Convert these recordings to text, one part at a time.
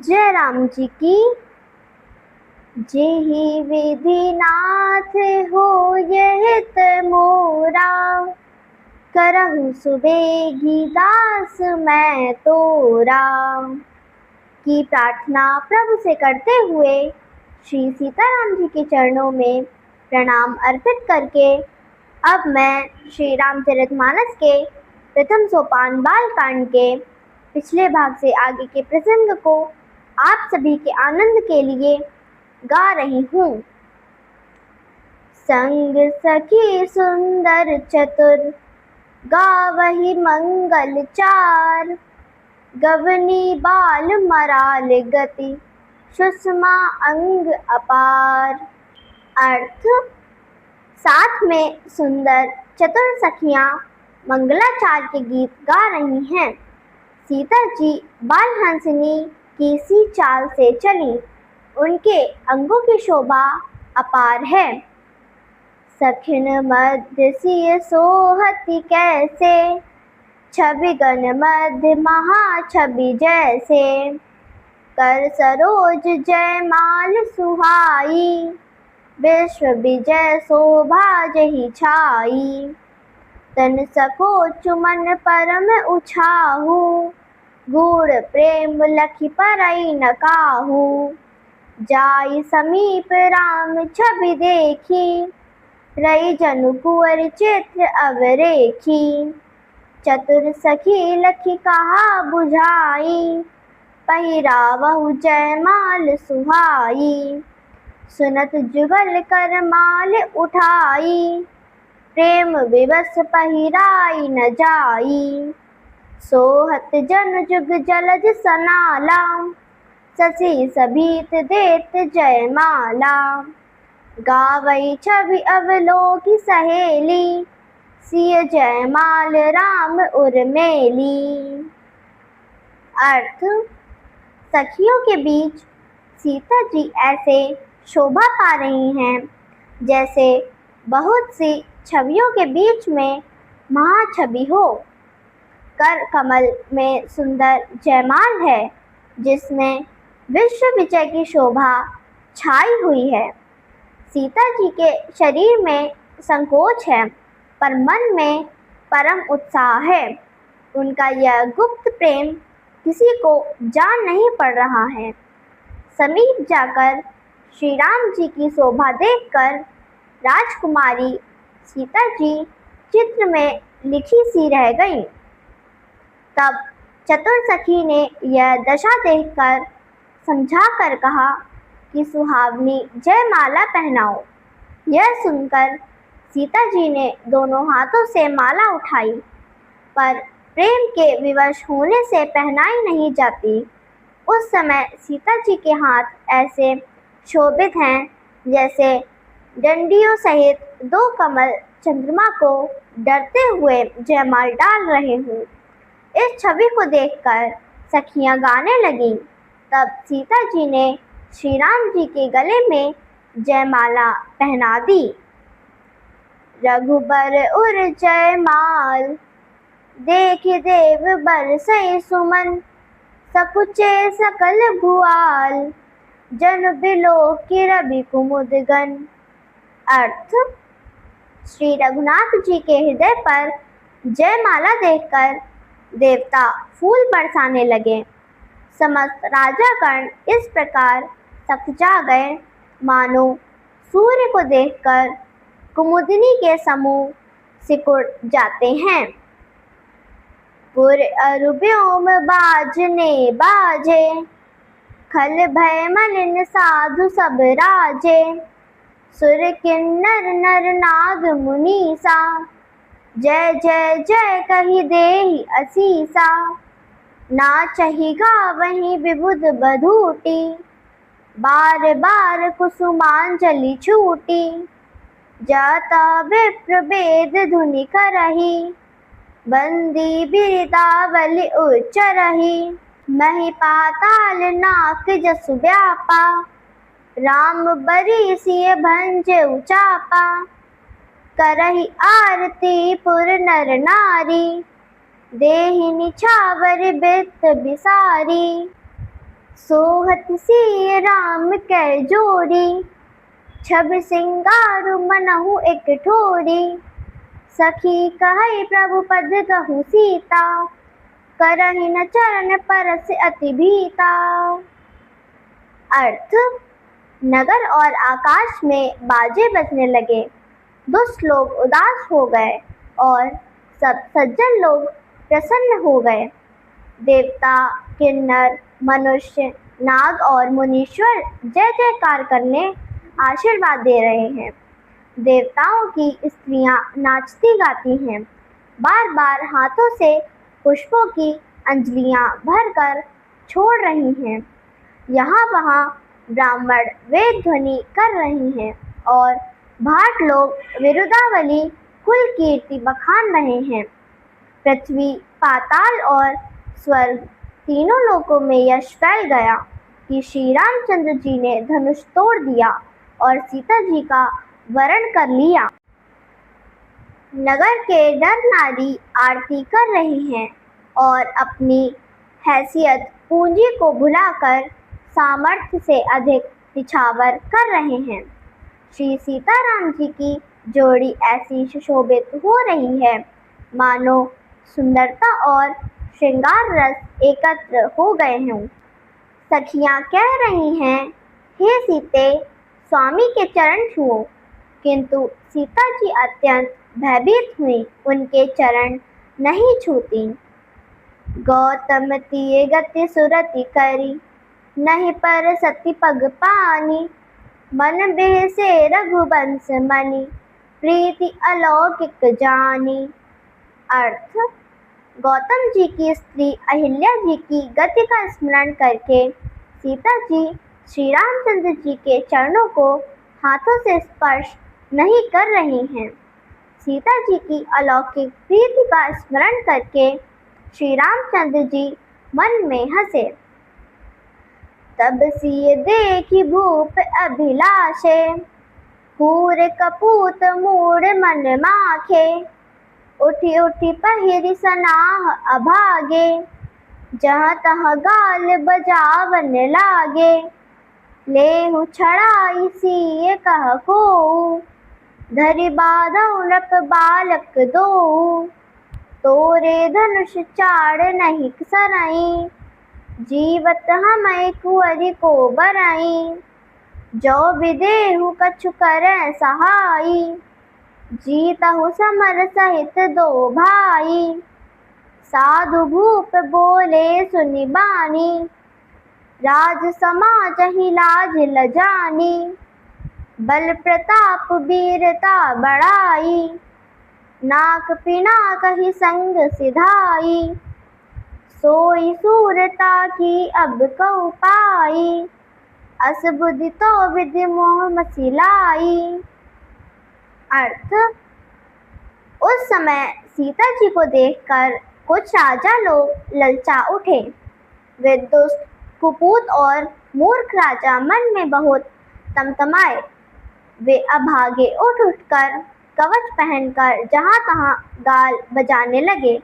जय राम जी की। जेहि विधि नाथ हो यह मोरा, करहु सुबेगी दास मैं तोरा। की प्रार्थना प्रभु से करते हुए श्री सीताराम जी के चरणों में प्रणाम अर्पित करके अब मैं श्री रामचरितमानस के प्रथम सोपान बालकांड के पिछले भाग से आगे के प्रसंग को आप सभी के आनंद के लिए गा रही हूँ। संग सखी सुंदर चतुर गावहि मंगल चार, गवनी बाल मराल गति सुषमा अंग अपार। अर्थ, साथ में सुंदर चतुर सखियां मंगलाचार के गीत गा रही हैं। सीता जी बालहंसनी की सी चाल से चली, उनके अंगों की शोभा अपार है। सखिन मध्य सिय सोहति कैसे, छवि गण मध्य महा छवि जैसे। कर सरोज जयमाल सुहाई, विश्व विजय शोभा जहि छाई। तन सकोच मन परम उछाहु, गूढ़ प्रेम लखि परई न काहू। जाई समीप राम छवि देखी, रई जनु कुंवर चित्र अवरेखी। चतुर सखी लखि कहा बुझाई, पहिरावहु जयमाल सुहाई। सुनत जुगल कर माल उठाई, प्रेम विवश पहिराई न जाई। सोहत जन जुग जलज सनाला, शशि सभीत देत जयमाला। गावई छवि अवलोकि सहेली, सिय जयमाल राम उर्मेली। अर्थ, सखियों के बीच सीता जी ऐसे शोभा पा रही हैं जैसे बहुत सी छवियों के बीच में महाछवि हो। कर कमल में सुंदर जयमाल है, जिसमें विश्व विजय की शोभा छाई हुई है। सीता जी के शरीर में संकोच है, पर मन में परम उत्साह है। उनका यह गुप्त प्रेम किसी को जान नहीं पड़ रहा है। समीप जाकर श्री राम जी की शोभा देखकर राजकुमारी सीता जी चित्र में लिखी सी रह गईं। तब चतुर सखी ने यह दशा देखकर समझा कर कहा कि सुहावनी जयमाला पहनाओ। यह सुनकर सीता जी ने दोनों हाथों से माला उठाई, पर प्रेम के विवश होने से पहनाई नहीं जाती। उस समय सीता जी के हाथ ऐसे शोभित हैं जैसे डंडियों सहित दो कमल चंद्रमा को डरते हुए जयमाल डाल रहे हों। इस छवि को देखकर सखियां गाने लगीं। तब सीता जी ने श्री राम जी के गले में जयमाला पहना दी। रघुबर उर जयमाल, देखि देव बरसई सुमन। सकुचे सकल भुआल, जन बिलोकि रवि कुमुद गन। अर्थ, श्री रघुनाथ जी के हृदय पर जयमाला देखकर देवता फूल बरसाने लगे। समस्त राजागण इस प्रकार सकजा गए, मानो सूर्य को देखकर कुमुदिनी के समूह सिकुड़ जाते हैं। पुर अरु व्योम बाजने बाजे, खल भय मलिन साधु सब राजे। सुर किन्नर नर नाग मुनीसा, जय जय जय कहि देहि असीसा। नाचहि गावहि विबुध बधूटी, बार बार कुसुमांजलि छूटी। जाता विप्र वेद धुनि करहि, बंदी बिरदावलि उच्चरहि। महि पाताल नाक जसु व्यापा, राम बरी सिय भंजउ चापा। करहि आरती पुर नर नारी, देहि निछावर बित बिसारी। सोहत सिय राम कै जोरी, छब सिंगार मनहु एक ठोरी। सखी कहई प्रभु पद कहु सीता, करहि न चरण परस अति भीता। अर्थ, नगर और आकाश में बाजे बजने लगे, दुष्ट लोग उदास हो गए और सब सज्जन लोग प्रसन्न हो गए। देवता, किन्नर, मनुष्य, नाग और मुनीश्वर जय जयकार करने आशीर्वाद दे रहे हैं। देवताओं की स्त्रियां नाचती गाती हैं, बार बार हाथों से पुष्पों की अंजलियां भरकर छोड़ रही हैं। यहाँ वहाँ ब्राह्मण वेद ध्वनि कर रहे हैं और भाट लोग विरुदावली कुल कीर्ति बखान रहे हैं। पृथ्वी, पाताल और स्वर्ग तीनों लोकों में यश फैल गया कि श्री रामचंद्र जी ने धनुष तोड़ दिया और सीता जी का वरण कर लिया। नगर के नर नारी आरती कर रहे हैं और अपनी हैसियत पूंजी को भुलाकर सामर्थ्य से अधिक निछावर कर रहे हैं। श्री सीताराम जी की जोड़ी ऐसी सुशोभित हो रही है मानो सुंदरता और श्रृंगार रस एकत्र हो गए हों। सखियां कह रही हैं, हे सीते, स्वामी के चरण छुओ, किंतु सीता जी अत्यंत भयभीत हुई, उनके चरण नहीं छूती। गौतम तिये गति सुरति करी, नहीं पर सती पग पानी। मन बेह से रघुवंश मणि, प्रीति अलौकिक जानी। अर्थ, गौतम जी की स्त्री अहिल्या जी की गति का स्मरण करके सीता जी श्री रामचंद्र जी के चरणों को हाथों से स्पर्श नहीं कर रही हैं। सीता जी की अलौकिक प्रीति का स्मरण करके श्री रामचंद्र जी मन में हंसे। तब सिय देखी भूप अभिलाषे, पूर कपूत मूड मन माखे। उठी उठी पहिरी सनाह अभागे, जहाँ तहाँ गाल बजावन लागे। लेहु छड़ाई सिय कह कोऊ, धरि बाधउ नृप बालक दोऊ। तोरे धनुष चाड़ नहीं सरई, जीवत हमय कुंवरी को बरई। जो विदेहु कछु करय सहाई, जीतहु समर सहित दो भाई। साधु भूप बोले सुनि बानी, राज समाज ही लाज लजानी। बल प्रताप वीरता बढ़ाई, नाक पिनाक ही संग सिधाई। सोई सूरता की अब कहु पाई, अस बुद्धि तो विधि मोह मसिलाई। अर्थ, उस समय सीता जी को देखकर कुछ राजा लोग ललचा उठे। वे दुष्ट, कुपूत और मूर्ख राजा मन में बहुत तमतमाए। वे अभागे उठ उठकर कवच पहनकर जहाँ तहाँ गाल बजाने लगे।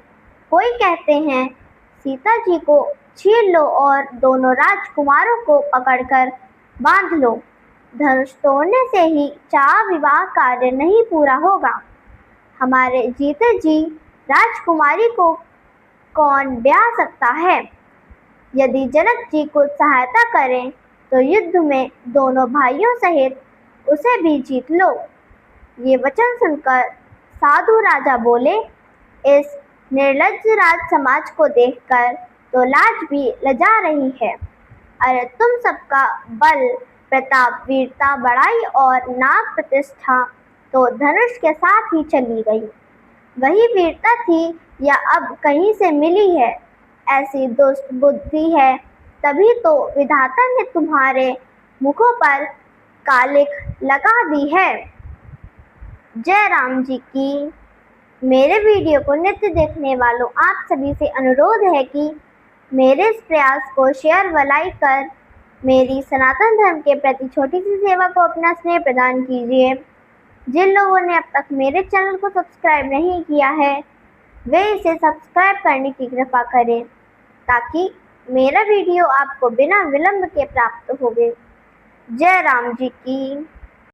कोई कहते हैं, सीता जी को छीन लो और दोनों राजकुमारों को पकड़कर बांध लो। धनुष तोड़ने से ही चाह विवाह कार्य नहीं पूरा होगा। हमारे जीते जी राजकुमारी को कौन ब्याह सकता है? यदि जनक जी को सहायता करें तो युद्ध में दोनों भाइयों सहित उसे भी जीत लो। ये वचन सुनकर साधु राजा बोले, इस निर्लज्ज राज समाज को देखकर तो लाज भी लजा रही है। अरे तुम सबका बल, प्रताप, वीरता, बड़ाई और नाग प्रतिष्ठा तो धनुष के साथ ही चली गई। वही वीरता थी या अब कहीं से मिली है? ऐसी दुष्ट बुद्धि है, तभी तो विधाता ने तुम्हारे मुखों पर कालिख लगा दी है। जय राम जी की। मेरे वीडियो को नित्य देखने वालों आप सभी से अनुरोध है कि मेरे इस प्रयास को शेयर व लाइक कर मेरी सनातन धर्म के प्रति छोटी सी सेवा को अपना स्नेह प्रदान कीजिए। जिन लोगों ने अब तक मेरे चैनल को सब्सक्राइब नहीं किया है वे इसे सब्सक्राइब करने की कृपा करें ताकि मेरा वीडियो आपको बिना विलंब के प्राप्त होवे। जय राम जी की।